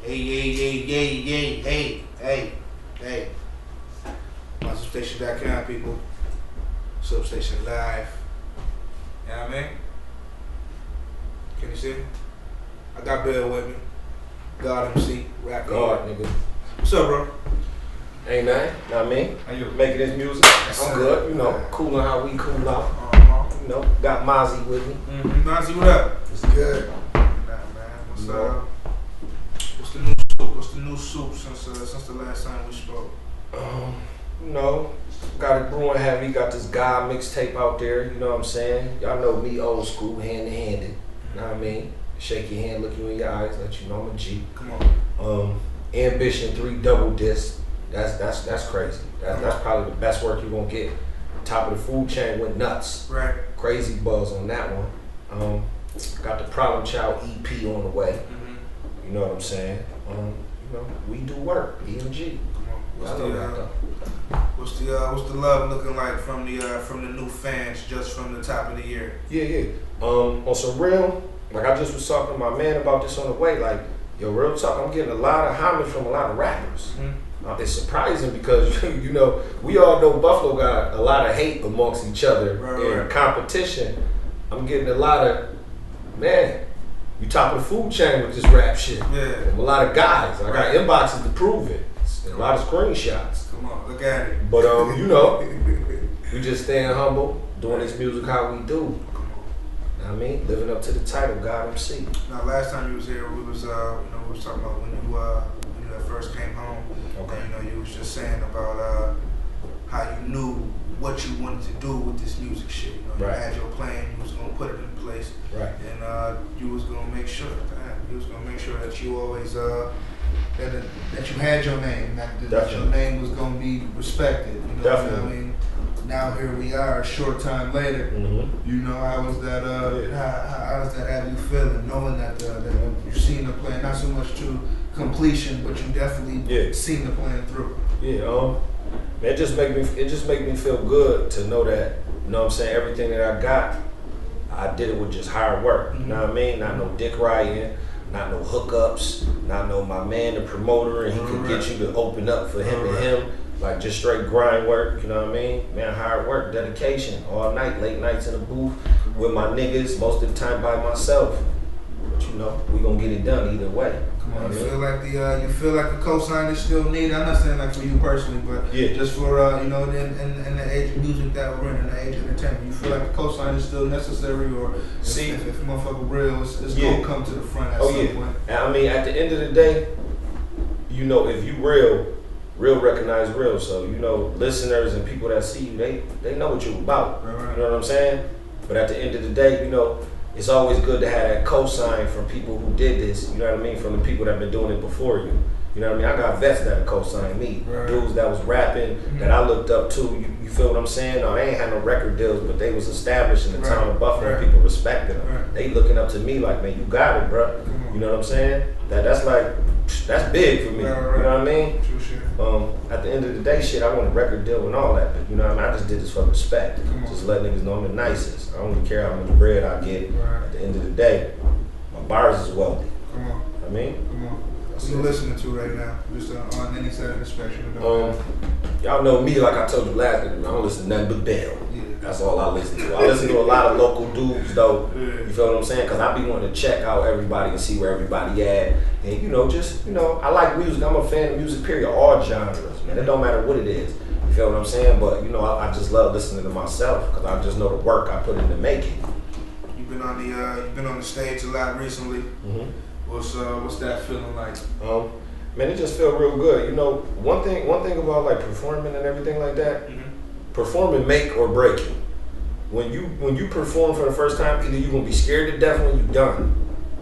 Hey. My substation.com people. Substation Live. You know what I mean? Can you see me? I got Bill with me. God MC. Rap God, nigga. What's up, bro? Ain't nothing. Know what I mean? How you? Making this music. I'm good, you know. Cooling how we cool out. You know, got Mozzie with me. Mozzie, what up? It's good. Nah, man. What's the new soup? What's the new soup since the last time we spoke? You know, got it brewing heavy. Got this guy mixtape out there. You know what I'm saying? Y'all know me, old school, hand to handed. You know what I mean? Shake your hand, look you in your eyes, let you know I'm a G. Come on. Ambition 3 double disc. That's crazy. That's probably the best work you're gonna get. Top of the food chain went nuts. Right. Crazy buzz on that one. Got the Problem Child EP on the way. You know what I'm saying? You know, we do work. EMG. What's the love looking like from the new fans just from the top of the year? Yeah. On some real, like I just was talking to my man about this on the way. Like, yo, real talk, I'm getting a lot of homage from a lot of rappers. It's surprising because you know we all know Buffalo got a lot of hate amongst each other and competition. I'm getting a lot of you top of the food chain with this rap shit. Yeah. From a lot of guys. I got inboxes to prove it. And a lot of screenshots. Come on, look at it. But you know, we just staying humble, doing this music how we do. Know what I mean? Living up to the title, God MC. Now, last time you was here, we was talking about when you had first came home. Okay. And, you was just saying about how you knew what you wanted to do with this music shit. You had your plan, you was gonna put it in place. Right. And you was gonna make sure that you always that you had your name, that your name was gonna be respected. You know Definitely. what I mean? Now here we are, a short time later. You know, how was that? How does that have you feeling, knowing that you've seen the plan, not so much to completion, but you definitely seen the plan through? Yeah. It just make me feel good to know that. You know what I'm saying? Everything that I got, I did it with just hard work. You know what I mean? Not no dick riding, not no hookups, not no my man the promoter and he could get you to open up for him and him. Like just straight grind work, you know what I mean? Man, hard work, dedication, all night, late nights in the booth with my niggas, most of the time by myself. But you know, we gonna get it done either way. Come on, you feel like the cosign is still needed. I'm not saying like for you personally, but just for in the age of music that we're in the age of entertainment, you feel like the cosign is still necessary, or if motherfucker real, it's gonna come to the front at some point. And I mean, at the end of the day, you know, if you real recognize real. So, you know, listeners and people that see you, they know what you're about. Right. You know what I'm saying? But at the end of the day, you know, it's always good to have that cosign from people who did this, you know what I mean, from the people that have been doing it before you. You know what I mean? I got vets that co-signed me. Dudes that was rapping that I looked up to. You feel what I'm saying? No, they ain't had no record deals, but they was established in the town of Buffalo and people respected them. They looking up to me like, man, you got it, bro. You know what I'm saying? That's big for me. You know what I mean? True shit. At the end of the day, shit, I want a record deal and all that, but you know what I mean? I just did this for respect. Just let niggas know I'm the nicest. I don't even care how much bread I get. At the end of the day, my bars is wealthy. Come on. I mean? Come on. What you listening to right now? Just on any side of the spectrum? Y'all know me, like I told you last week, I don't listen to nothing but Bell. That's all I listen to. I listen to a lot of local dudes though. You feel what I'm saying? Cause I be wanting to check out everybody and see where everybody at. And I like music. I'm a fan of music, period. All genres, man. It don't matter what it is. You feel what I'm saying? But I just love listening to myself because I just know the work I put into making. You've been on the stage a lot recently. What's that feeling like? Man, it just felt real good. You know, one thing about like performing and everything like that. Performing make or break you. When you perform for the first time, either you're gonna be scared to death when you're done.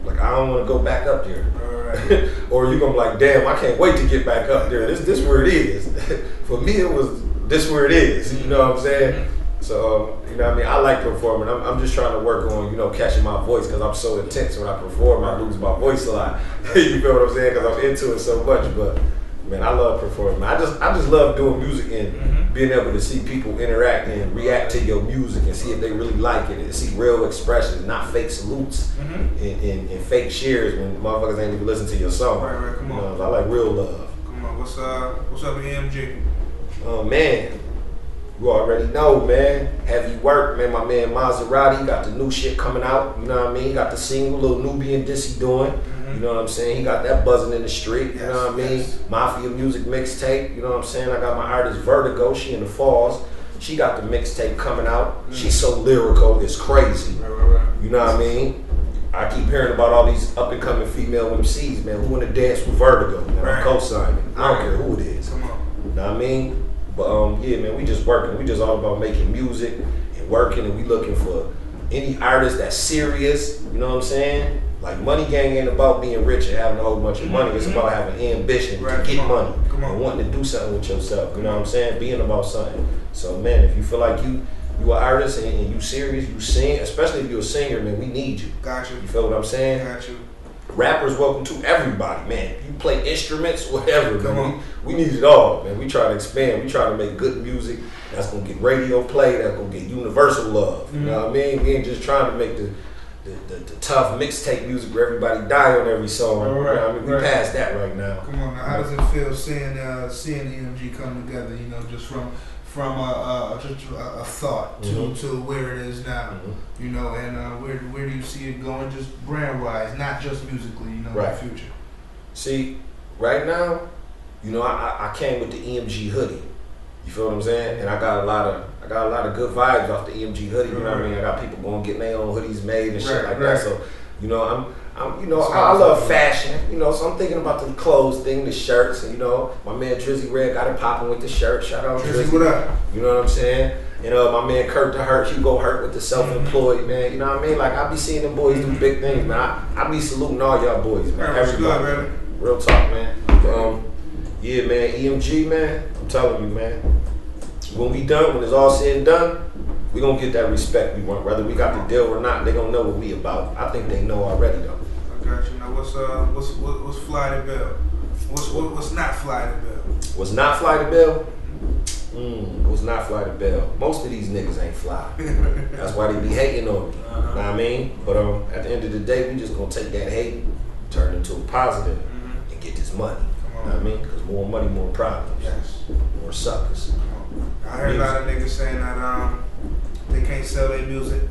Like I don't wanna go back up there. Or you're gonna be like, damn, I can't wait to get back up there. This where it is. For me it was this where it is. You know what I'm saying? So you know what I mean, I like performing. I'm just trying to work on, catching my voice because I'm so intense when I perform, I lose my voice a lot. You feel what I'm saying? Because I'm into it so much, but Man, I love performing. I just love doing music and being able to see people interact and react to your music and see if they really like it and see real expressions, not fake salutes and fake shares when motherfuckers ain't even listen to your song. Right, come on. I like real love. Come on, what's up with EMG? Oh man, you already know, man. Heavy work, man. My man Maserati got the new shit coming out. You know what I mean? Got the single, little Nubian Dissy doing. You know what I'm saying? He got that buzzing in the street. You know what I mean? Yes. Mafia music mixtape. You know what I'm saying? I got my artist Vertigo. She in the Falls. She got the mixtape coming out. She's so lyrical, it's crazy. Right. You know what I mean? I keep hearing about all these up and coming female MCs, man. Who want to dance with Vertigo? Man, I'm co-signing. I don't care who it is. Come on. You know what I mean? But yeah, man, we just working. We just all about making music and working, and we looking for any artist that's serious. You know what I'm saying? Like Money Gang ain't about being rich and having a whole bunch of money. It's about having ambition to get money and wanting to do something with yourself. You know what I'm saying? Being about something. So man, if you feel like you an artist and you serious, you sing, especially if you're a singer, man, we need you. Got you. You feel what I'm saying? Got you. Rappers welcome to everybody, man. You play instruments, whatever. Come on. We need it all, man. We try to expand. We try to make good music that's gonna get radio play, that's gonna get universal love. You know what I mean? We ain't just trying to make the tough mixtape music where everybody die on every song. You know what I mean? We past that right now. Come on now, how does it feel seeing EMG come together, you know, just from a thought to where it is now, you know, and where do you see it going, just brand wise, not just musically, you know, in the future? See, right now, you know, I came with the EMG hoodie. You feel what I'm saying? And I got a lot of good vibes off the EMG hoodie. You know what I mean? I got people going getting their own hoodies made and shit like that. So, you know, I love fashion. You know, so I'm thinking about the clothes thing, the shirts, and you know, my man Drizzy Red got it popping with the shirt. Shout out Drizzy. What up? You know what I'm saying? You know, my man Kurt the Hurt, Hugo Hurt with the self-employed, man. You know what I mean? Like, I be seeing them boys do big things, man. I be saluting all y'all boys, man. Everybody. Good, Real talk, man. Yeah, man, EMG, man. I'm telling you, man. When we done, when it's all said and done, we gonna get that respect we want. Whether we got the deal or not, they gonna know what we about. I think they know already, though. I got you. Now, what's Fly the Bill? What's not Fly the Bill? What's not Fly the Bill? What's not Fly the Bill? Most of these niggas ain't fly. That's why they be hating on me. Know what I mean? But at the end of the day, we just gonna take that hate, turn it into a positive, and get this money. You know what I mean? Because more money, more problems. Yes. More suckers. I heard a lot of niggas saying that they can't sell their music.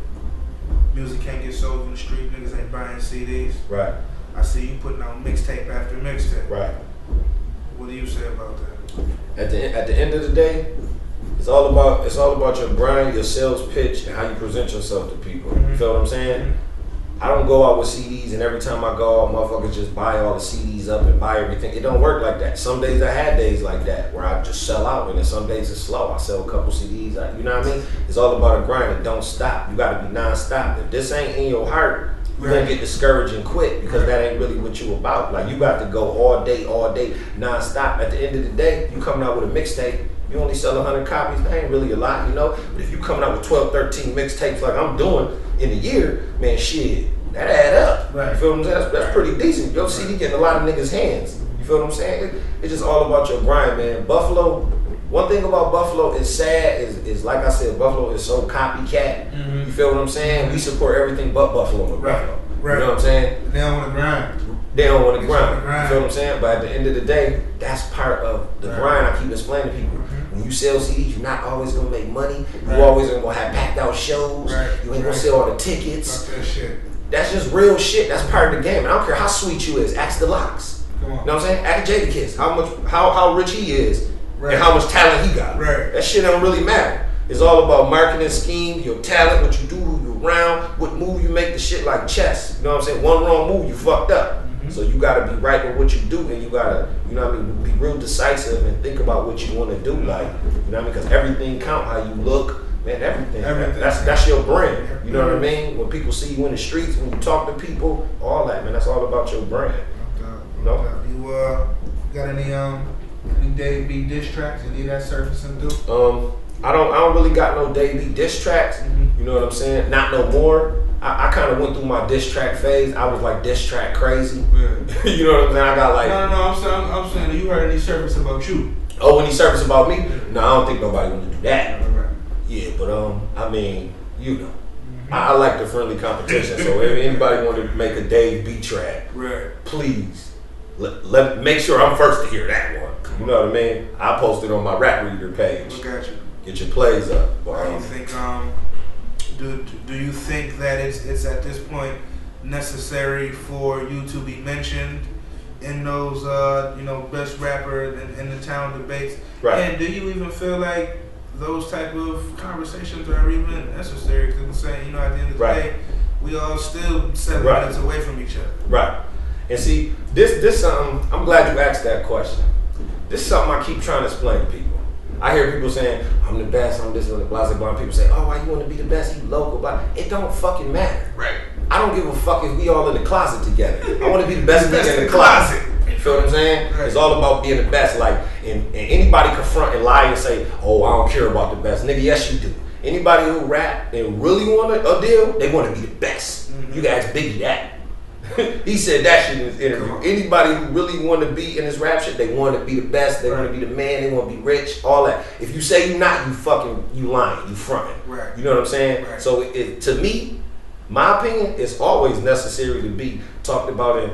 Music can't get sold in the street. Niggas ain't buying CDs. Right. I see you putting out mixtape after mixtape. Right. What do you say about that? At the end of the day, it's all about your brand, your sales pitch, and how you present yourself to people. You feel what I'm saying? I don't go out with CDs and every time I go out, motherfuckers just buy all the CDs up and buy everything. It don't work like that. Some days I had days like that where I just sell out, and then some days it's slow. I sell a couple CDs. You know what I mean? It's all about a grind. It don't stop. You got to be non-stop. If this ain't in your heart, you're going to get discouraged and quit because that ain't really what you about. Like, you got to go all day, non-stop. At the end of the day, you coming out with a mixtape, you only sell 100 copies. That ain't really a lot, you know? But if you coming out with 12, 13 mixtapes like I'm doing in a year, man, shit, that add up. Right. You feel what I'm saying? That's pretty decent. Your CD getting a lot of niggas' hands. You feel what I'm saying? It's just all about your grind, man. Buffalo, one thing about Buffalo is sad, is like I said, Buffalo is so copycat. You feel what I'm saying? We support everything but Buffalo and Buffalo. Right. You know what I'm saying? They don't want to grind. They don't want to grind. You feel what I'm saying? But at the end of the day, that's part of the grind. I keep explaining to people. When you sell CDs, you're not always gonna make money. You always gonna have packed out shows. You ain't gonna sell all the tickets. Fuck that shit. That's just real shit. That's part of the game. And I don't care how sweet you is. Ask the Locks. Come on. You know what I'm saying? Ask Jadakiss how rich he is and how much talent he got. Right. That shit don't really matter. It's all about marketing scheme, your talent, what you do, who you around, what move you make, the shit like chess. You know what I'm saying? One wrong move, you fucked up. So you gotta be right with what you do, and you gotta, you know what I mean, be real decisive and think about what you wanna do. Like, you know what I mean? Because everything count, how you look, man, everything. That's your brand. You know what I mean? When people see you in the streets, when you talk to people, all that, man, that's all about your brand. You know? You got any Dave B diss tracks? Any of that surfacing do? I don't really got no daily diss tracks. You know what I'm saying? Not no more. I kind of went through my diss track phase. I was like diss track crazy. Yeah. You know what I'm saying? I got like I'm saying you heard any service about you. Oh, when he surfaced about me? No, I don't think nobody want to do that. Right. Yeah, but I mean, you know, I like the friendly competition. So if anybody want to make a Dave B track, right, please let make sure I'm first to hear that one. You know what I mean? I post it on my Rap Reader page. Look at you. Get your plays up. Do you think do you think that it's at this point necessary for you to be mentioned in those best rapper in the town debates? Right. And do you even feel like those type of conversations are even necessary? Because I'm saying, at the end of the day, we all still 7 minutes away from each other. Right. And see, this something, I'm glad you asked that question. This is something I keep trying to explain to people. I hear people saying, I'm the best, I'm this, and blah, blah, blah. People say, oh, why you want to be the best? You local, blah. It don't fucking matter. Right. I don't give a fuck if we all in the closet together. I want to be the best nigga in the closet. You feel what I'm saying? Right. It's all about being the best. Like, and anybody confront and lie and say, oh, I don't care about the best. Nigga, yes, you do. Anybody who rap and really want a deal, they want to be the best. You can ask Biggie that. He said that shit in his interview. Anybody who really want to be in this rap shit, they want to be the best. They want to be the man. They want to be rich. All that. If you say you're not, you lying. You fronting. Right. You know what I'm saying? Right. So to me, my opinion, it's always necessary to be talked about in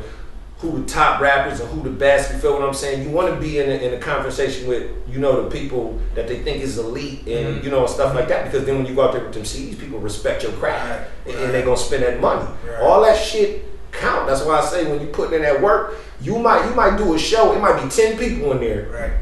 who the top rappers and who the best. You feel what I'm saying? You want to be in a conversation with the people that they think is elite and stuff like that, because then when you go out there with them CDs, people respect your craft and they're gonna spend that money. Right. All that shit count. That's why I say when you putting in that work, you might do a show. It might be 10 people in there, right?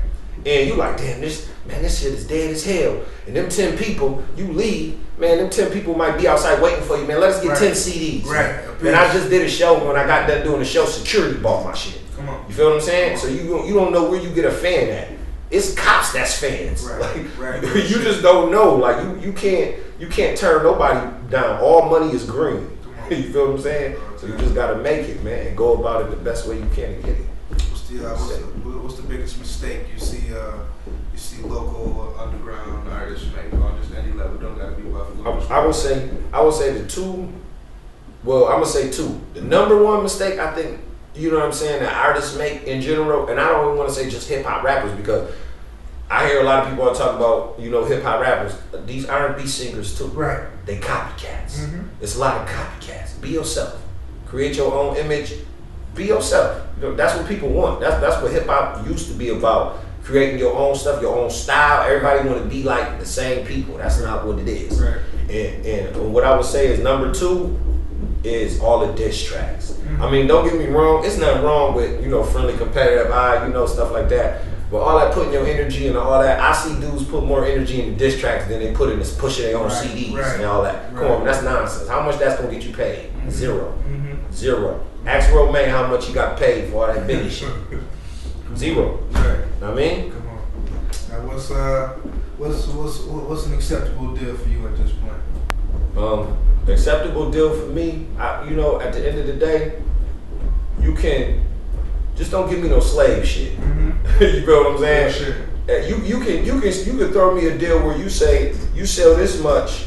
And you like, damn, this shit is dead as hell. And them 10 people, you leave, man. Them 10 people might be outside waiting for you, man. Let us get 10 CDs, right? Man, I just did a show. When I got done doing the show, security bought my shit. Come on, you feel what I'm saying? So you don't know where you get a fan at. It's cops that's fans. Right. Like, you just don't know. Like you can't turn nobody down. All money is green. You feel what I'm saying? So you just gotta make it, man, and go about it the best way you can to get it. What's the biggest mistake you see local underground artists make on just any level? Don't gotta be Buffalo. I would say the two. Well, I'm gonna say two. The number one mistake I think, that artists make in general, and I don't even want to say just hip hop rappers, because I hear a lot of people talk about, hip hop rappers. These R&B singers too. Right. They copycats. It's a lot of copycats. Be yourself. Create your own image. Be yourself. That's what people want. That's what hip hop used to be about. Creating your own stuff, your own style. Everybody want to be like the same people. That's not what it is. Right. And what I would say is number two is all the diss tracks. I mean, don't get me wrong. It's nothing wrong with friendly competitive eye, stuff like that. But all that putting your energy into all that, I see dudes put more energy into diss tracks than they put in this pushing their own CDs and all that. Come on, that's nonsense. How much that's gonna get you paid? Zero. Zero. Ask Romain how much he got paid for all that Biggie shit. Zero. Right. Know what I mean? Come on. Now what's an acceptable deal for you at this point? Acceptable deal for me, at the end of the day, you can just don't give me no slave shit. You feel what I'm saying? You can throw me a deal where you say you sell this much,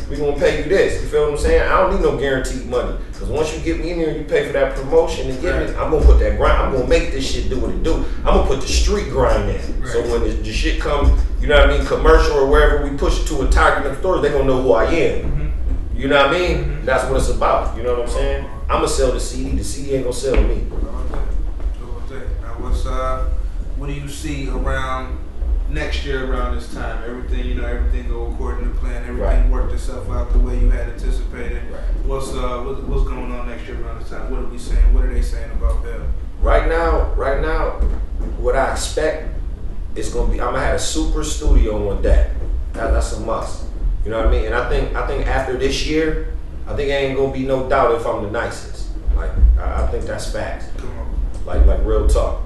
we gonna pay you this. You feel what I'm saying? I don't need no guaranteed money, because once you get me in there and you pay for that promotion and get it, I'm gonna put that grind. I'm gonna make this shit do what it do. I'm gonna put the street grind in. Right. So when the shit comes, commercial or wherever we push it to a Target in the stores, they gonna know who I am. You know what I mean? That's what it's about. You know what I'm saying? I'm gonna sell the CD. The CD ain't gonna sell me. Now what do you see around next year around this time? Everything go according to plan. Everything worked itself out the way you had anticipated. Right. What's going on next year around this time? What are we saying? What are they saying about Bell? Right now, what I expect is gonna be, I'm gonna have a super studio on deck. That's a must. You know what I mean? And I think after this year, I think ain't gonna be no doubt if I'm the nicest. Like I think that's facts. Come on. Like real talk.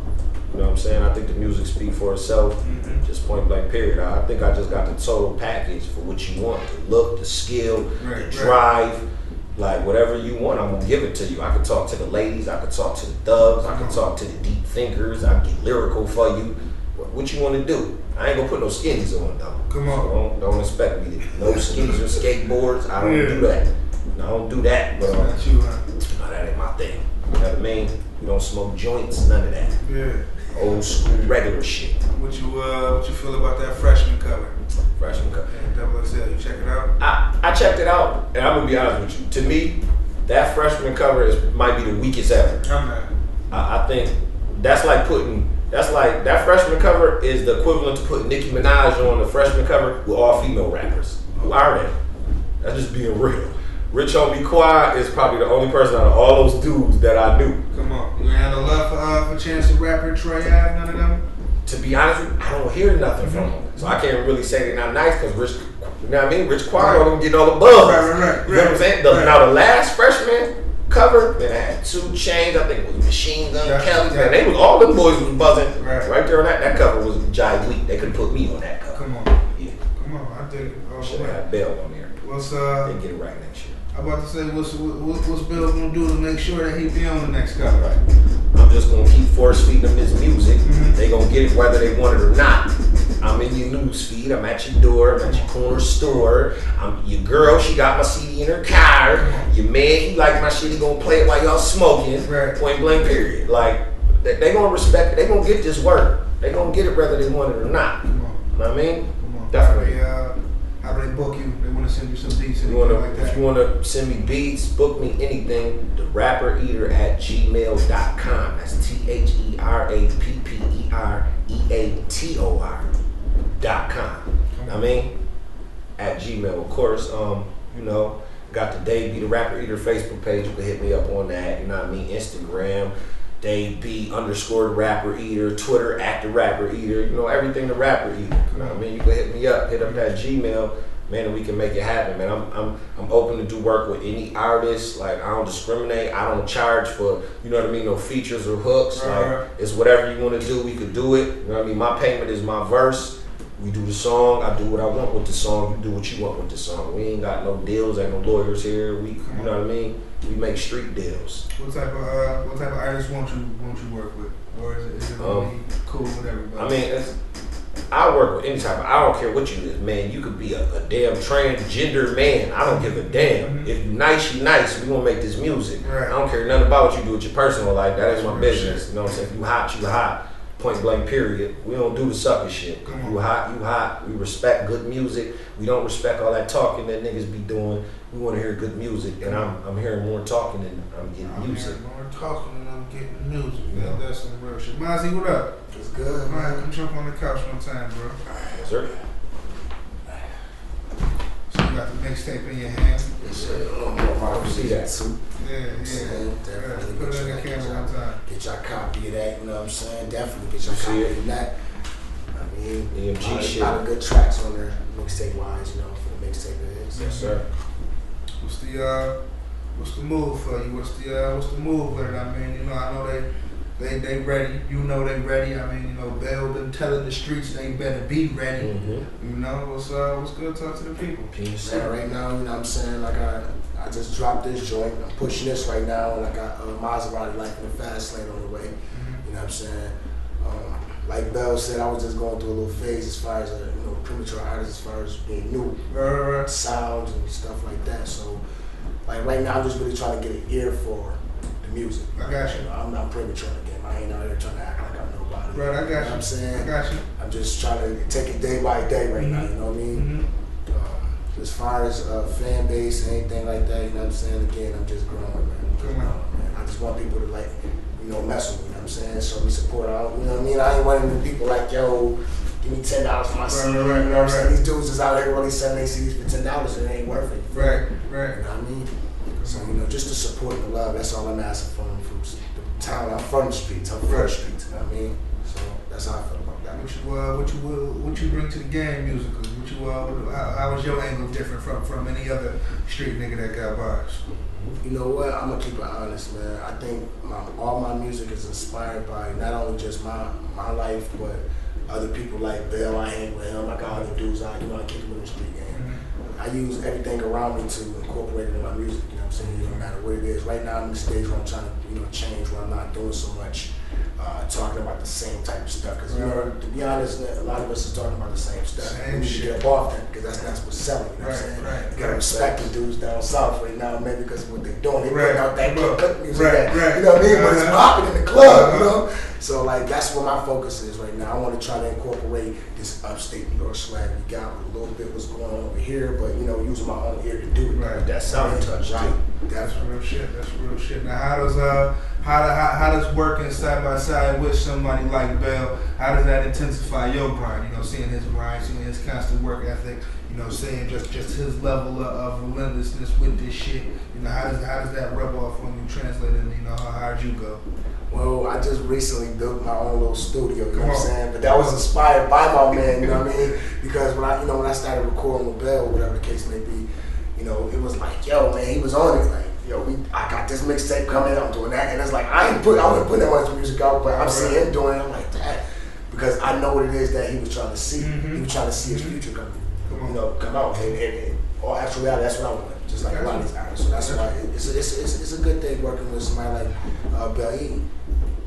You know what I'm saying? I think the music speaks for itself. Just point blank period. I think I just got the total package for what you want. The look, the skill, the drive. Like whatever you want, I'm gonna give it to you. I can talk to the ladies, I can talk to the thugs, I can talk to the deep thinkers, I can get lyrical for you. What you want to do? I ain't gonna put no skinnies on though. Come on. So don't expect me to. No skinnies or skateboards. I don't do that. No, I don't do that. But not you, huh? no, that ain't my thing. You know what I mean? We don't smoke joints, none of that. Yeah. Old school, regular shit. What you feel about that freshman cover? Freshman cover. Yeah, Double XL. You check it out? I checked it out, and I'm gonna be honest with you. To me, that freshman cover might be the weakest ever. I'm not. I think that's like that freshman cover is the equivalent to putting Nicki Minaj on the freshman cover with all female rappers. Who are they? That's just being real. Rich Homie Quad is probably the only person out of all those dudes that I knew. Come on. You ain't had no love for Chance the Rapper, Troy Ave, none of them? To be honest with you, I don't hear nothing from them. So I can't really say they're not nice because Rich, you know what I mean? Rich Quad don't getting all the buzz. Right. You know what I'm saying? Now the last freshman cover, man, I had 2 Chainz, I think it was Machine Gun Kelly. Man, they was all them boys was buzzing. Right there on that cover was Jai Week. They couldn't put me on that cover. Come on. Yeah. Come on, I think Should have had Bell on there. They get it right next year. I'm about to say, what's Bill gonna do to make sure that he be on the next cover? Right. I'm just gonna keep force feeding them this music. They gonna get it whether they want it or not. I'm in your news feed. I'm at your door. I'm at your corner store. Your girl, she got my CD in her car. Your man, he like my shit. He gonna play it while y'all smoking. Right. Point blank. Period. Like they gonna respect it. They gonna get this work. They gonna get it whether they want it or not. Come on. You know what I mean? Come on. Definitely. How do they book you? They want to send you some beats and like that. If you want to send me beats, book me anything, therappereater@gmail.com. That's THERAPPEREATOR.com. I mean, at Gmail, of course. Got the Dave B the Rapper Eater Facebook page. You can hit me up on that. You know what I mean? Instagram, Dave B _the Rapper Eater, Twitter @the Rapper Eater. You know, everything the Rapper Eater. You know what I mean? You can hit me up, hit up that Gmail, man, and we can make it happen, man. I'm open to do work with any artist. Like, I don't discriminate. I don't charge for, you know what I mean, no features or hooks. Like, it's whatever you want to do, we could do it. You know what I mean? My payment is my verse. We do the song. I do what I want with the song. You do what you want with the song. We ain't got no deals. Ain't no lawyers here. You know what I mean? We make street deals. What type of artists won't you work with, or is it really cool with everybody? I mean, I work with any type of. I don't care what you is, man. You could be a damn transgender man. I don't give a damn. If you nice, you nice. We gonna make this music. Right. I don't care nothing about what you do with your personal life. That ain't my business. You know what I'm saying? If you hot, you hot. Point blank, period. We don't do the sucker shit. You hot, you hot. We respect good music. We don't respect all that talking that niggas be doing. We want to hear good music, and I'm hearing more talking than I'm getting music. I'm hearing more talking than I'm getting music. Yeah. That's some real shit. Mozzie, what up? It's good, man. Come jump on the couch one time, bro. Yes, sir. So you got the mixtape in your hand. Yes, sir. See that. Yeah. Definitely. Put it in the camera one time. Get your copy of that, you know what I'm saying? Definitely get your copy of that. I mean, EMG a shit. lot of good tracks on there, mixtape wise, you know, for the mixtape it is. Yes, sir. What's the move for you? What's the move with it? I mean, you know, I know they ready. You know they ready. I mean, you know, Bell been telling the streets they better be ready. You know, what's good? Talk to the people. Man, right now, you know what I'm saying? Like I just dropped this joint. I'm pushing this right now, and I got Maserati Life in the Fast Lane on the way. You know what I'm saying? Like Bell said, I was just going through a little phase as far as premature artist, as far as being new, sounds and stuff like that. So, like right now, I'm just really trying to get an ear for the music. I got you. I'm not premature in the game. I ain't out here trying to act like I'm nobody. Right, I got you. You know what I'm saying? I got you. I'm just trying to take it day by day right now. You know what I mean? As far as fan base and anything like that, you know what I'm saying? Again, I'm just growing, man. I just want people to mess with me, you know what I'm saying? Show me support out, you know what I mean? I ain't one of them people like, yo, give me $10 for my CD, you know what I'm saying? These dudes is out here really selling their CDs for $10 and it ain't worth it. Right. You know what I mean? So, just the support and the love, that's all I'm asking from the town. I'm from the streets, I'm from the streets, you know what I mean? So, that's how I feel about that. What you bring to the game musically? How was your angle different from any other street nigga that got bars? You know what? I'm gonna keep it honest, man. I think all my music is inspired by not only just my life, but other people like Bell. I hang with him. I got other dudes I kick them in the street game. I use everything around me to incorporate it in my music. You know what I'm saying? No matter what it is. Right now I'm in the stage where I'm trying to change, where I'm not doing so much talking about the same type of stuff. Because, you know, to be honest, a lot of us is talking about the same stuff. Same we need shit. to get up off that because that's what's selling. You know what I'm saying? Right. You gotta respect the dudes down south right now, maybe because of what they're doing. They Right. putting out that good music, Right. that, you know what I mean? But it's popping in the club, you know? So, like, that's where my focus is right now. I want to try to incorporate this upstate New York swag we got with a little bit what's going on over here, but, you know, using my own ear to do it. Right. That sound touch, right? That's real shit. That's real shit. Now, how does working side by side with somebody like Bell, how does that intensify your grind? You know, seeing his grind, seeing his constant work ethic. You know, seeing just his level of relentlessness with this shit. You know, how does that rub off when you translate it? You know, how'd you go? Well, I just recently built my own little studio, you know what I'm saying? But that was inspired by my man, you know what I mean? Because when I started recording with Bell, whatever the case may be, you know, it was like, yo, man, he was on it. Like, yo, I got this mixtape coming, I'm doing that. And it's like, I wasn't putting that much music out, but I'm seeing him doing it. I'm like, that. Because I know what it is that he was trying to see. He was trying to see his future come out. And all actually, that's what I want. Just like a lot of these artists. So that's why it's a good thing working with somebody like Bell. He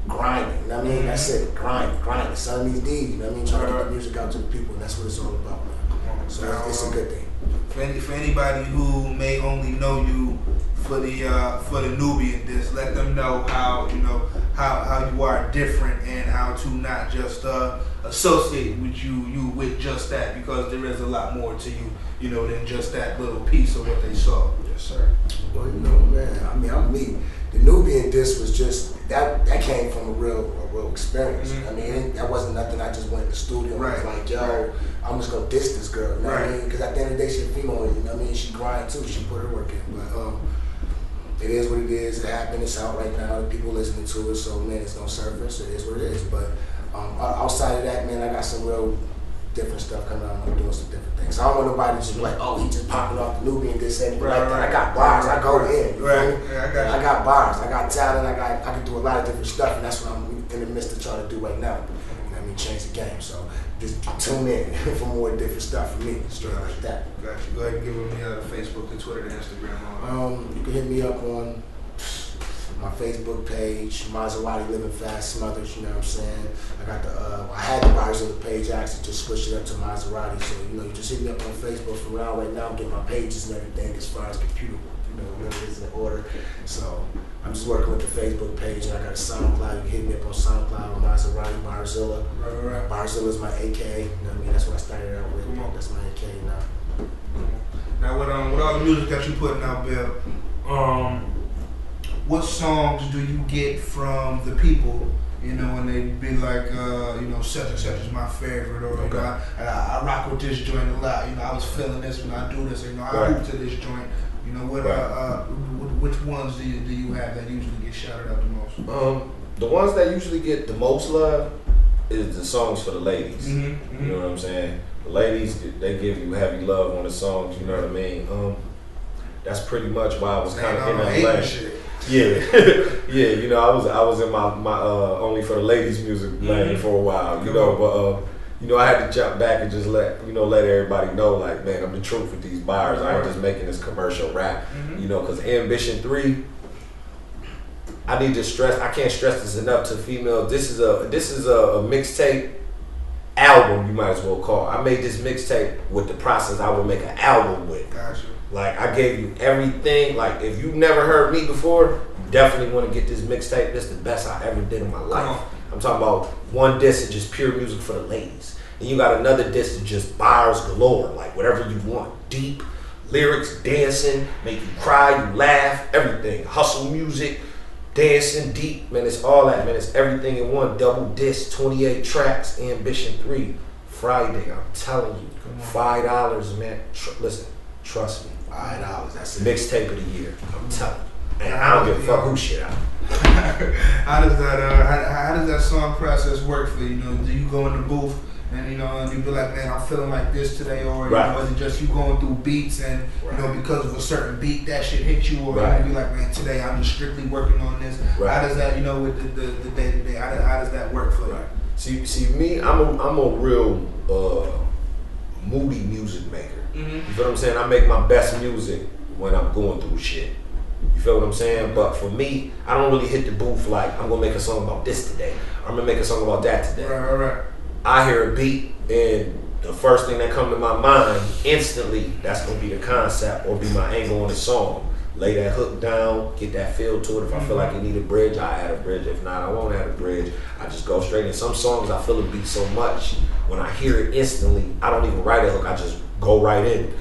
grinding, you know what I mean? That's it, grinding, selling these D's, you know what I mean? Trying to get the music out to the people, and that's what it's all about, man. So it's a good thing. For anybody who may only know you for the Nubian disc, let them know how you are different and how to not just associate with you with just that, because there is a lot more to you, you know, than just that little piece of what they saw. Yes, sir. Well, you know, man, I mean, I'm me. The Nubian disc was just that came from a real experience. I mean, that wasn't nothing. I just went to the studio and was like, yo, I'm just gonna diss this girl. You know what I mean? Because at the end of the day, she's a female. You know what I mean? She grind too. She put her work in. But it is what it is. It happened. It's out right now. People listening to it. So man, it's gonna surface. It is what it is. But outside of that, man, I got some real different stuff coming out. I'm doing some different things. I don't want nobody to just be like, oh, he just popping off the Nubian this and like that. I got bars. I go in. You feel me? Yeah, I got bars. I got talent. I can do a lot of different stuff, and that's what I'm in the midst of trying to do right now. You know what I mean? Change the game. So just tune in for more different stuff from me, straight like that. Got you. Go ahead and give them the Facebook, the Twitter, the Instagram. You can hit me up on my Facebook page, Maserati Living Fast Smothers, you know what I'm saying? I got I had the Barzilla page, I actually just switched it up to Maserati, so you know, you just hit me up on Facebook from around right now, get my pages and everything as far as computer, you know, whatever it is in order. So I'm just working with the Facebook page, and I got a SoundCloud. You can hit me up on SoundCloud, Maserati, Barzilla. Right. Barzilla's my AK, you know what I mean? That's what I started out with. That's my AK now. Now with all the music that you putting out, Bill, what songs do you get from the people, you know, when they be like, you know, such and such is my favorite, or you know, I rock with this joint a lot, you know, I was feeling this when I do this, or, you know, I hoop to this joint, you know, which ones do you have that usually get shouted out the most? The ones that usually get the most love is the songs for the ladies. You know what I'm saying? The ladies, they give you heavy love on the songs, you know what I mean? That's pretty much why I was kind of in that lane. Yeah, you know, I was in my only for the ladies music lane for a while, you know, but you know, I had to jump back and just let everybody know, like, man, I'm the truth with these bars. I ain't just making this commercial rap, you know, because Ambition 3, I need to stress, I can't stress this enough to females. This is a mixtape album, you might as well call it. I made this mixtape with the process I would make an album with. Gotcha. Like, I gave you everything. Like, if you've never heard me before, you definitely want to get this mixtape. This is the best I ever did in my life. I'm talking about one disc of just pure music for the ladies. And you got another disc of just bars galore, like whatever you want. Deep lyrics, dancing, make you cry, you laugh, everything. Hustle music, dancing, deep. Man, it's all that, man. It's everything in one. Double disc, 28 tracks, Ambition 3. Friday, I'm telling you. $5, man. Listen, trust me. $5, that's it. Mixtape of the year. I'm telling you. And I don't give a fuck who shit out. How does that song process work for you? You know, do you go in the booth and you know, and you be like, man, I'm feeling like this today, or you know, is it just you going through beats and you know, because of a certain beat that shit hit you, or you be like, man, today I'm just strictly working on this. How does that, you know, with the day to day, how does that work for you? See, me, I'm a real moody music maker. You feel what I'm saying? I make my best music when I'm going through shit. You feel what I'm saying? But for me, I don't really hit the booth like, I'm gonna make a song about this today. I'm gonna make a song about that today. Right. I hear a beat and the first thing that comes to my mind instantly, that's gonna be the concept or be my angle on the song. Lay that hook down, get that feel to it. If I feel like it need a bridge, I add a bridge. If not, I won't add a bridge. I just go straight in. Some songs I feel a beat so much, when I hear it instantly, I don't even write a hook, I just go right in.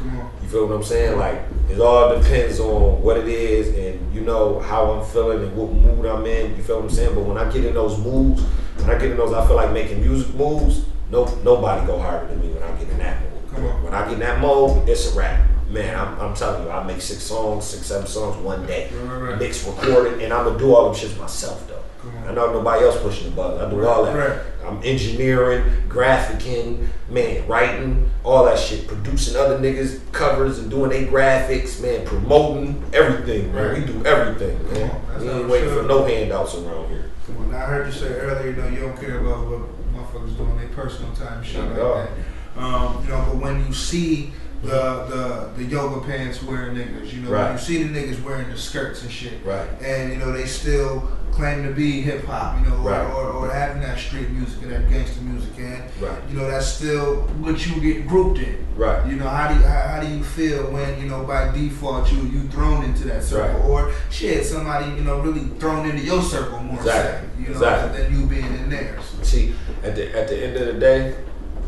You feel what I'm saying? Like, it all depends on what it is and you know how I'm feeling and what mood I'm in. You feel what I'm saying? But when I get in those moods, I feel like making music moves, nobody go harder than me when I get in that mood. When I get in that mode, it's a wrap. Man, I'm telling you, I make 6, 7 songs one day. Mix, record it, and I'm gonna do all them shits myself though. I know nobody else pushing the button. I do all that. I'm engineering, graphicking, man, writing, all that shit. Producing other niggas' covers and doing their graphics, man, promoting everything, man. We do everything, man. We ain't waiting for no handouts around here. Come on, now I heard you say earlier, you know, you don't care about what motherfuckers doing their personal time, shit like that. You know, but when you see the yoga pants wearing niggas, you know, when you see the niggas wearing the skirts and shit, and you know they still claim to be hip hop, you know, or having that street music and that gangster music, and you know that's still what you get grouped in. You know, how do you feel when you know by default you thrown into that circle, or shit somebody you know really thrown into your circle more so, you know, than you being in theirs. See, at the end of the day,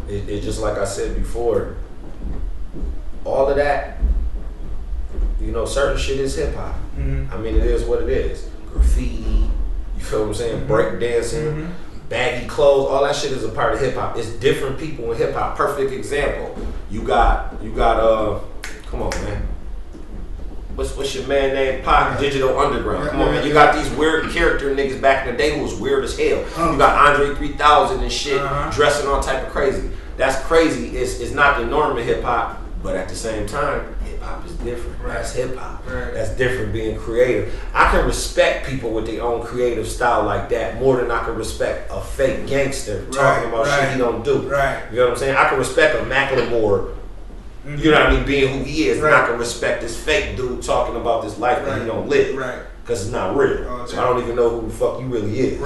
it just like I said before. All of that, you know, certain shit is hip hop. I mean, it is what it is. Graffiti, you feel what I'm saying? Break dancing, baggy clothes, all that shit is a part of hip hop. It's different people in hip hop. Perfect example. You got, come on, man. What's your man name? Pac, Digital Underground. Come on, man. You got these weird character niggas back in the day who was weird as hell. You got Andre 3000 and shit, dressing all type of crazy. That's crazy. It's not the norm of hip hop. But at the same time, hip hop is different. That's hip hop. That's different being creative. I can respect people with their own creative style like that more than I can respect a fake gangster talking about shit he don't do. You know what I'm saying? I can respect a Macklemore, you know what I mean, being who he is. And I can respect this fake dude talking about this life that he don't live. Because it's not real. So I don't even know who the fuck you really is.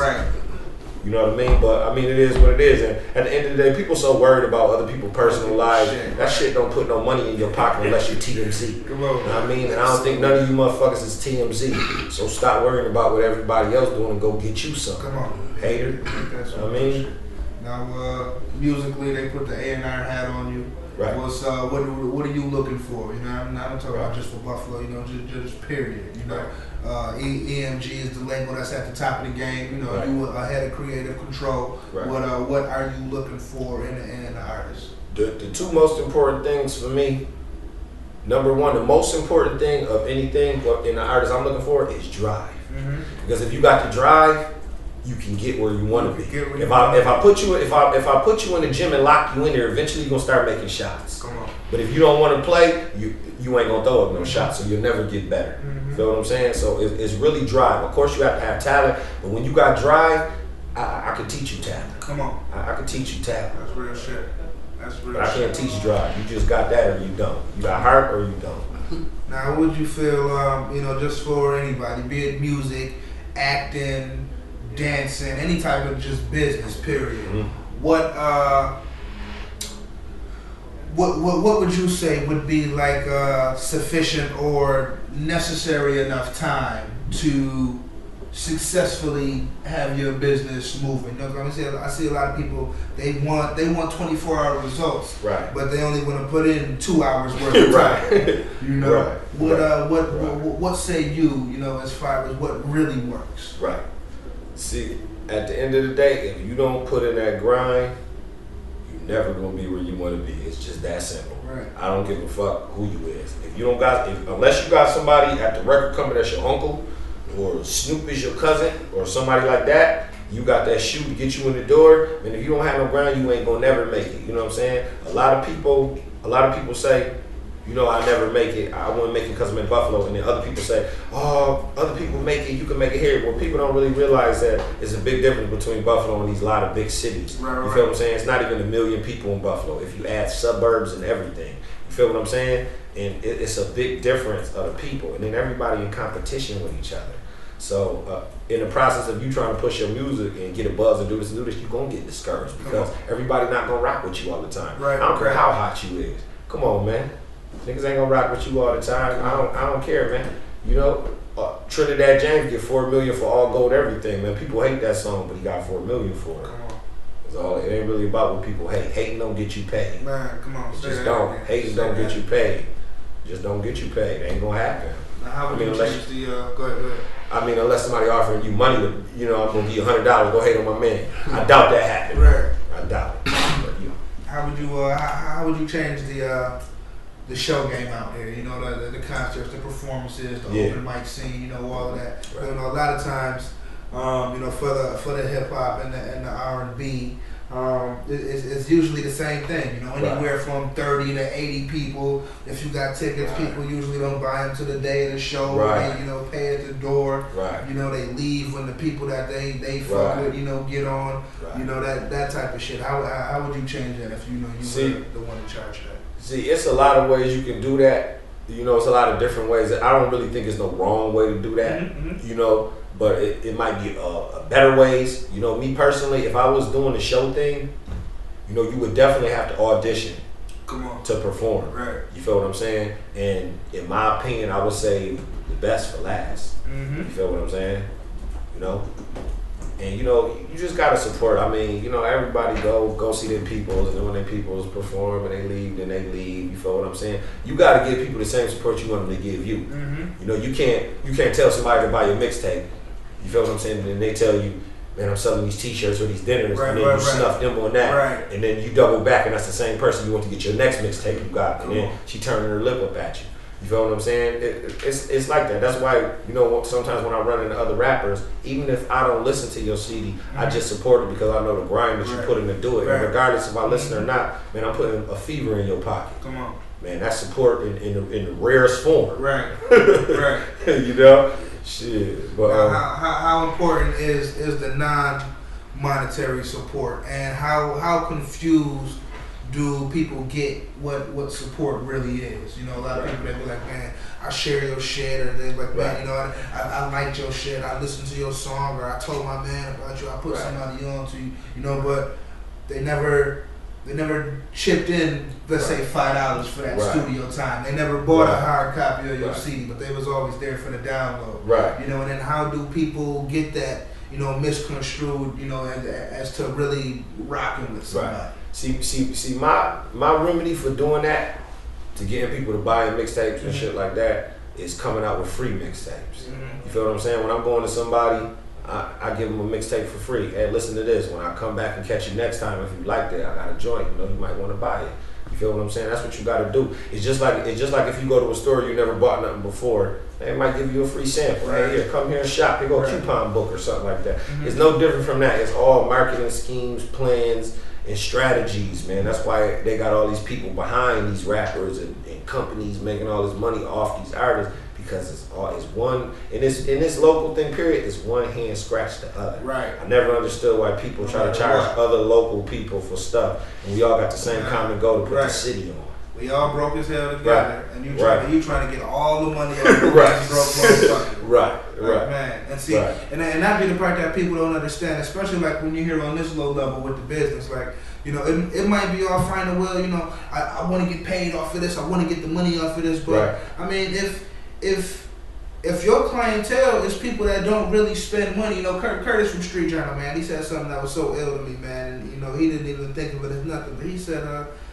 You know what I mean? But I mean, it is what it is. And at the end of the day, people so worried about other people's personal lives. That shit don't put no money in your pocket unless you're TMZ. You know what I mean? And I don't think none of you motherfuckers is TMZ. So stop worrying about what everybody else doing and go get you some. Come on, hater. That's what I mean. Now, musically, they put the A&R hat on you. What's what are you looking for? You know, I'm not talking about just for Buffalo. You know, just period. You know, EMG is the label that's at the top of the game. You know, you ahead of creative control. What are you looking for in an artist? The 2 most important things for me. Number 1, the most important thing of anything in the artist I'm looking for is drive. Because if you got the drive, you can get where you want to be. If I put you in the gym and lock you in there, eventually you're gonna start making shots. But if you don't want to play, you ain't gonna throw up no shots, so you'll never get better. You feel what I'm saying? So it's really drive. Of course, you have to have talent, but when you got drive, I can teach you talent. I can teach you talent. That's real shit. That's real. But I can't teach drive. You just got that, or you don't. You got heart, or you don't. Now, how would you feel? You know, just for anybody, be it music, acting, dancing, any type of just business, period. What would you say would be like sufficient or necessary enough time to successfully have your business moving? You know what I'm saying? I see a lot of people, they want 24-hour results, but they only want to put in 2 hours worth of time. You know, what say you know, as far as what really works? See, at the end of the day, if you don't put in that grind, you're never gonna be where you want to be. It's just that simple. I don't give a fuck who you is. If you don't got, unless you got somebody at the record company that's your uncle, or Snoop is your cousin, or somebody like that, you got that shoe to get you in the door. And if you don't have no grind, you ain't gonna never make it. You know what I'm saying? A lot of people say, you know, I never make it. I wouldn't make it because I'm in Buffalo. And then other people say, oh, other people make it, you can make it here. Well, people don't really realize that it's a big difference between Buffalo and these lot of big cities. You feel what I'm saying? It's not even 1 million people in Buffalo. If you add suburbs and everything, You feel what I'm saying? And it's a big difference of the people, and then everybody in competition with each other. So in the process of you trying to push your music and get a buzz and do this, you're gonna get discouraged because everybody not gonna rock with you all the time. Right. I don't care how hot you is. Come on, man. Niggas ain't gonna rock with you all the time. I don't care, man. You know, Trinidad James get $4 million for All Gold Everything, man. People hate that song, but he got $4 million for it. It ain't really about what people hate. Hating don't get you paid. Man, come on. Just don't. Hating don't get you paid. Just don't get you paid. It ain't gonna happen. Now, how would you change the? Go ahead. I mean, unless somebody offering you money to, you know, I'm gonna give you $100. Go hate on my man. I doubt that happened. Right. I doubt it. But, you know. How would you change the show game out there? You know, the concerts, the performances, the open mic scene. You know, all of that. Right. You know, a lot of times, you know, for the hip hop and the R&B. It's usually the same thing, you know, anywhere from 30 to 80 people. If you got tickets, people usually don't buy them to the day of the show. They, you know, pay at the door. You know, they leave when the people that they fuck with, you know, get on. You know, that type of shit. How would you change that if you know you were the one in charge of that? See, it's a lot of ways you can do that. You know, it's a lot of different ways. I don't really think it's no wrong way to do that. You know. But it might be better ways. You know, me personally, if I was doing the show thing, you know, you would definitely have to audition to perform. Right. You feel what I'm saying? And in my opinion, I would say the best for last. You feel what I'm saying? You know? And, you know, you just got to support. I mean, you know, everybody go see their peoples, and when their peoples perform and they leave, then they leave. You feel what I'm saying? You got to give people the same support you want them to give you. You know, you can't tell somebody to buy your mixtape. You feel what I'm saying? And then they tell you, man, I'm selling these t-shirts or these dinners, and then you snuff them on that. And then you double back, and that's the same person you want to get your next mixtape you got. And then she turning her lip up at you. You feel what I'm saying? It's like that. That's why, you know, sometimes when I run into other rappers, even if I don't listen to your CD, I just support it because I know the grind that you put in to do it. And regardless if I listen or not, man, I'm putting a fever in your pocket. Come on. Man, that's support in the rarest form. Right. You know? Shit. But how important is the non-monetary support, and how confused do people get what support really is? You know, a lot of people, they be like, man, I share your shit, or they like, man, you know, I liked your shit, I listened to your song, or I told my man about you, I put somebody on to you, you know, but they never chipped in, let's say $5 for that studio time. They never bought a hard copy of your CD, but they was always there for the download. You know, and then how do people get that, you know, misconstrued, you know, as to really rocking with somebody? See, my remedy for doing that, to getting people to buy mixtapes and shit like that, is coming out with free mixtapes. You feel what I'm saying? When I'm going to somebody, I give them a mixtape for free. Hey, listen to this. When I come back and catch you next time, if you like that, I got a joint. You know, you might want to buy it. You feel what I'm saying? That's what you got to do. It's just like if you go to a store you never bought nothing before, they might give you a free sample. Hey, here, come here and shop. They go coupon book or something like that. It's no different from that. It's all marketing schemes, plans, and strategies, man. That's why they got all these people behind these rappers and companies making all this money off these artists, because it's one in this local thing, period, it's one hand scratch the other. I never understood why people try to charge other local people for stuff, and we all got the same common goal to put the city on. We all broke as hell together, and you trying to get all the money out of the broke motherfucker. Man. And see, and that be the part that people don't understand, especially like when you're here on this low level with the business. Like, you know, it might be all fine and well, you know, I want to get paid off of this, I want to get the money off of this, but I mean, if your clientele is people that don't really spend money, you know, Curtis from Street Journal, man, he said something that was so ill to me, man, and you know, he didn't even think of it as nothing, but he said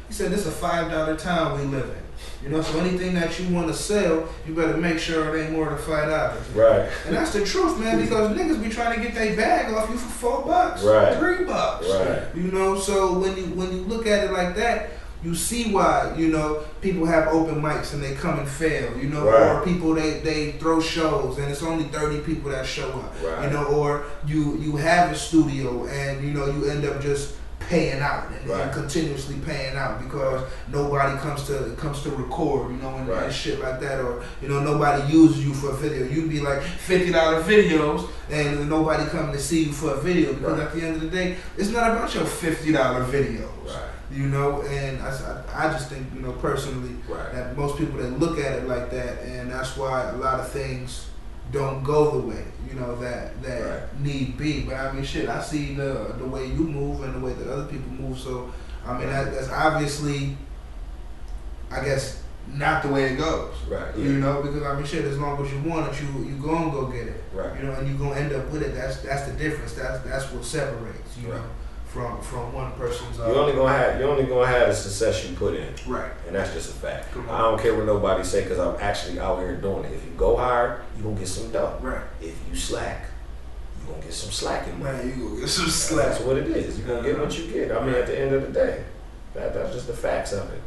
this is a $5 town we live in. You know, so anything that you want to sell, you better make sure it ain't more than $5. And that's the truth, man, because niggas be trying to get their bag off you for $4, $3. You know, so when you look at it like that, you see why, you know, people have open mics and they come and fail, you know, or people they throw shows and it's only 30 people that show up, you know, or you have a studio and, you know, you end up just paying out and continuously paying out because nobody comes to record, and shit like that, or nobody uses you for a video. You'd be like $50 videos, and nobody coming to see you for a video because at the end of the day, it's not about your $50 videos. And I just think personally that most people that look at it like that, and that's why a lot of things don't go the way that need be. But I mean, shit, I see the way you move and the way that other people move. So I mean, that's obviously, I guess, not the way it goes. Because I mean, shit, as long as you want it, you gonna go get it. And you gonna end up with it. That's the difference. That's what separates. From one person's. You're only gonna have the success you put in. And that's just a fact. I don't care what nobody say because I'm actually out here doing it. If you go hard, you gonna get some dough. If you slack, you gonna get some slacking money. You gonna get some slack. That's what it is. You gonna get what you get. I mean, at the end of the day, that's just the facts of it.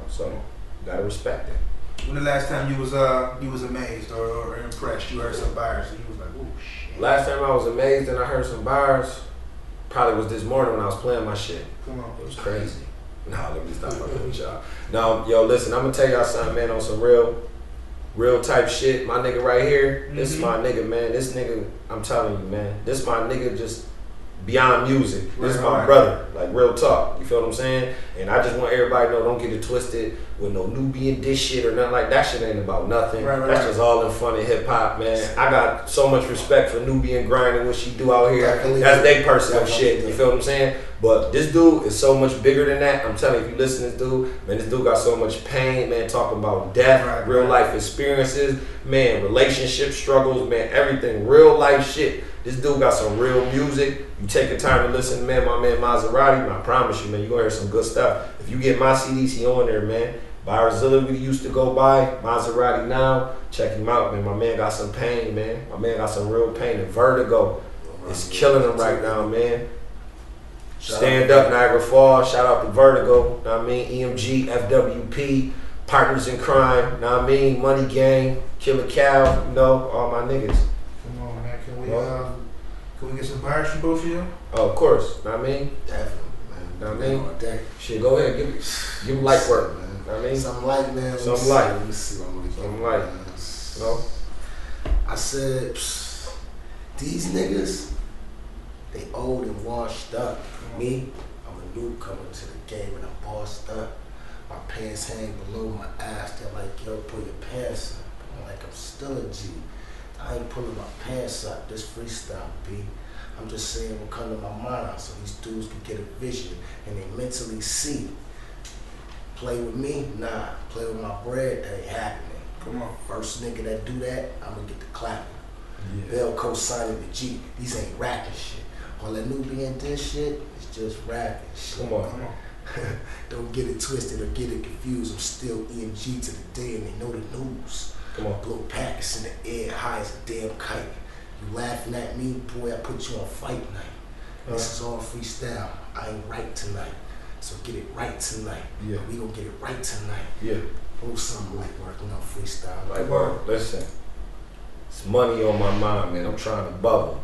So you gotta respect it. When the last time you was amazed or impressed, you heard some bars and you was like, oh shit. Last time I was amazed and I heard some bars. Probably was this morning when I was playing my shit. It was crazy. Nah, let me stop fucking with y'all. No, yo, listen, I'm gonna tell y'all something, man, on some real type shit. My nigga right here, this is my nigga, man. This nigga, I'm telling you, man, this my nigga just beyond music. This is my brother, like real talk. You feel what I'm saying? And I just want everybody to know, don't get it twisted with no Nubian diss shit or nothing like that. Shit ain't about nothing. That's just all in fun of hip hop, man. I got so much respect for Nubian grinding, what she do out here. That's their personal shit. You feel what I'm saying? But this dude is so much bigger than that. I'm telling you, if you listen to this dude, man, this dude got so much pain, man, talking about death, real life experiences, man, relationship struggles, man, everything, real life shit. This dude got some real music. You take the time to listen to my man Maserati, I promise you, man, you're gonna hear some good stuff. If you get my CDs, he on there, man. Barzilla we used to go by, Maserati now. Check him out, man. My man got some pain, man. My man got some real pain. And Vertigo is killing him right now, man. Stand Up Niagara Falls, shout out to Vertigo, know what I mean? EMG, FWP, Partners in Crime, know what I mean? Money Gang, Killer Cow, all my niggas. Come on, man. Can we get some bars from both of you? Oh, of course, know what I mean? Definitely, man. Know what I mean? Shit, go ahead, give him light work, man. Know what I mean? Something light, man. Something light. Let me see what I'm gonna get. Something light. I said, these niggas, they old and washed up. Me, I'm a newcomer to the game and I'm bossed up. My pants hang below my ass. They're like, yo, pull your pants up. I'm like, I'm still a G. I ain't pulling my pants up. This freestyle, B. I'm just saying what come to my mind so these dudes can get a vision and they mentally see. Play with me? Nah. Play with my bread? That ain't happening. Come on. First nigga that do that, I'm gonna get the clapping. They'll co-signing the G. These ain't rapping shit. All that Nubian diss shit is just rapping shit. Come on. Don't get it twisted or get it confused. I'm still EMG to the day and they know the news. Come on. Blow packets in the air, high as a damn kite. You laughing at me, boy, I put you on fight night. This is all freestyle. I ain't right tonight. So get it right tonight. We gonna get it right tonight. Oh, something like working on freestyle. Like work. Listen, it's money on my mind, man. I'm trying to bubble.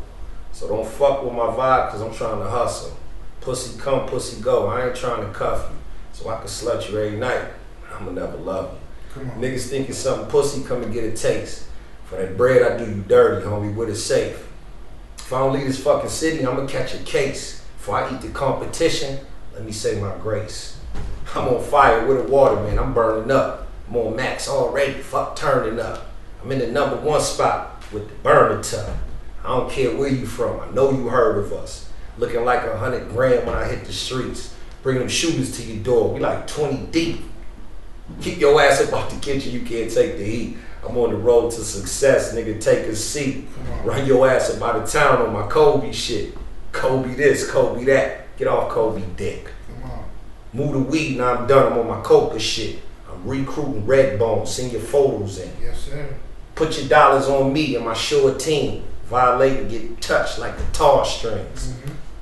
So don't fuck with my vibe because I'm trying to hustle. Pussy come, pussy go. I ain't trying to cuff you. So I can slut you every night. I'ma never love you. Come on. Niggas thinking something pussy, come and get a taste. For that bread, I do you dirty, homie, with it safe. If I don't leave this fucking city, I'ma catch a case. Before I eat the competition, let me say my grace. I'm on fire with the water, man. I'm burning up. I'm on max already, fuck turning up. I'm in the #1 spot with the burner tub. I don't care where you from, I know you heard of us. Looking like 100 grand when I hit the streets. Bringing them shooters to your door, we like 20 deep. Keep your ass up off the kitchen, you can't take the heat. I'm on the road to success, nigga, take a seat. Run your ass up out of town on my Kobe shit. Kobe this, Kobe that. Get off Kobe dick. Come on. Move the weed, now I'm done, I'm on my coca shit. I'm recruiting Redbone, send your photos in. Yes, sir. Put your dollars on me and my sure team. Violate and get touched like guitar strings.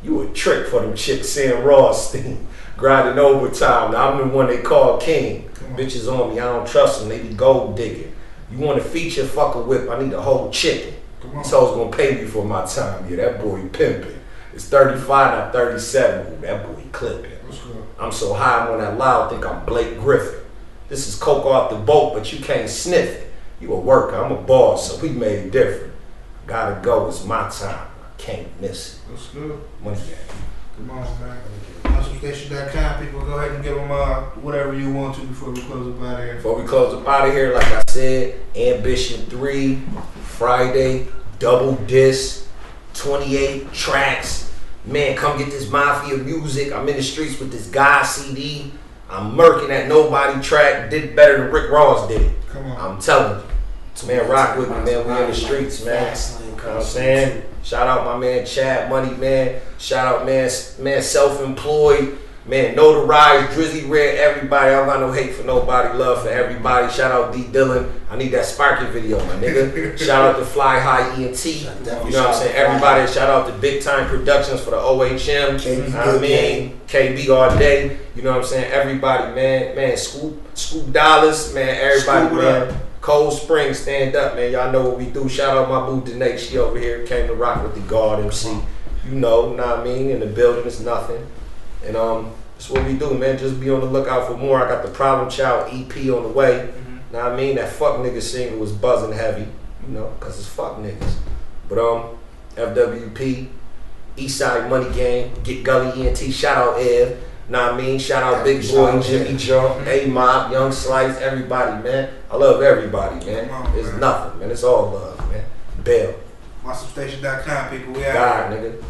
You a trick for them chicks saying Rothstein. Grinding overtime, now I'm the one they call king. Bitches on me, I don't trust them, they be gold digging. You want a feature, fuck a whip, I need a whole chicken. These hoes gonna pay me for my time, yeah, that boy pimping. It's 35, not 37. Ooh, that boy clipping. I'm so high, I'm on that loud, think I'm Blake Griffin. This is coke off the boat, but you can't sniff it. You a worker, I'm a boss, so we made it different. Gotta go, it's my time. I can't miss it. That's good. Money gang. Come on, man. HustleStation.com, people, go ahead and give them whatever you want to before we close up out of here. Before we close up out of here, like I said, Ambition 3, Friday, double disc, 28 tracks. Man, come get this Mafia music. I'm in the streets with this guy CD. I'm murking that Nobody track. Did better than Rick Ross did it. Come on. I'm telling you. Man, rock with me, man. We in the streets, man. You know what I'm saying? Shout out my man Chad Money, man. Shout out man Self-Employed. Man, Notarized, Drizzy Red, everybody. I don't got no hate for nobody, love for everybody. Shout out D Dillon. I need that Sparky video, my nigga. Shout out to Fly High ENT. You know what I'm saying? Everybody, shout out to Big Time Productions for the OHM. You know what I mean? KB all day. You know what I'm saying? Everybody, man. Man, Scoop Dollars, man. Everybody, man. Cold Spring, stand up, man. Y'all know what we do. Shout out my boo Danae. She over here came to rock with the Guard MC. You know what I mean? In the building, it's nothing. And that's what we do, man. Just be on the lookout for more. I got the Problem Child EP on the way. Know what I mean? That fuck nigga single was buzzing heavy, you know, cause it's fuck niggas. But FWP, Eastside Money Gang, Get Gully ENT, shout out Ev. Know what I mean? Shout out Big Boy, Jimmy Jump, A-Mob, Young Slice, everybody, man. I love everybody, man. It's nothing, man. It's all love, man. Bell. HustleStation.com, people. We out. God, nigga.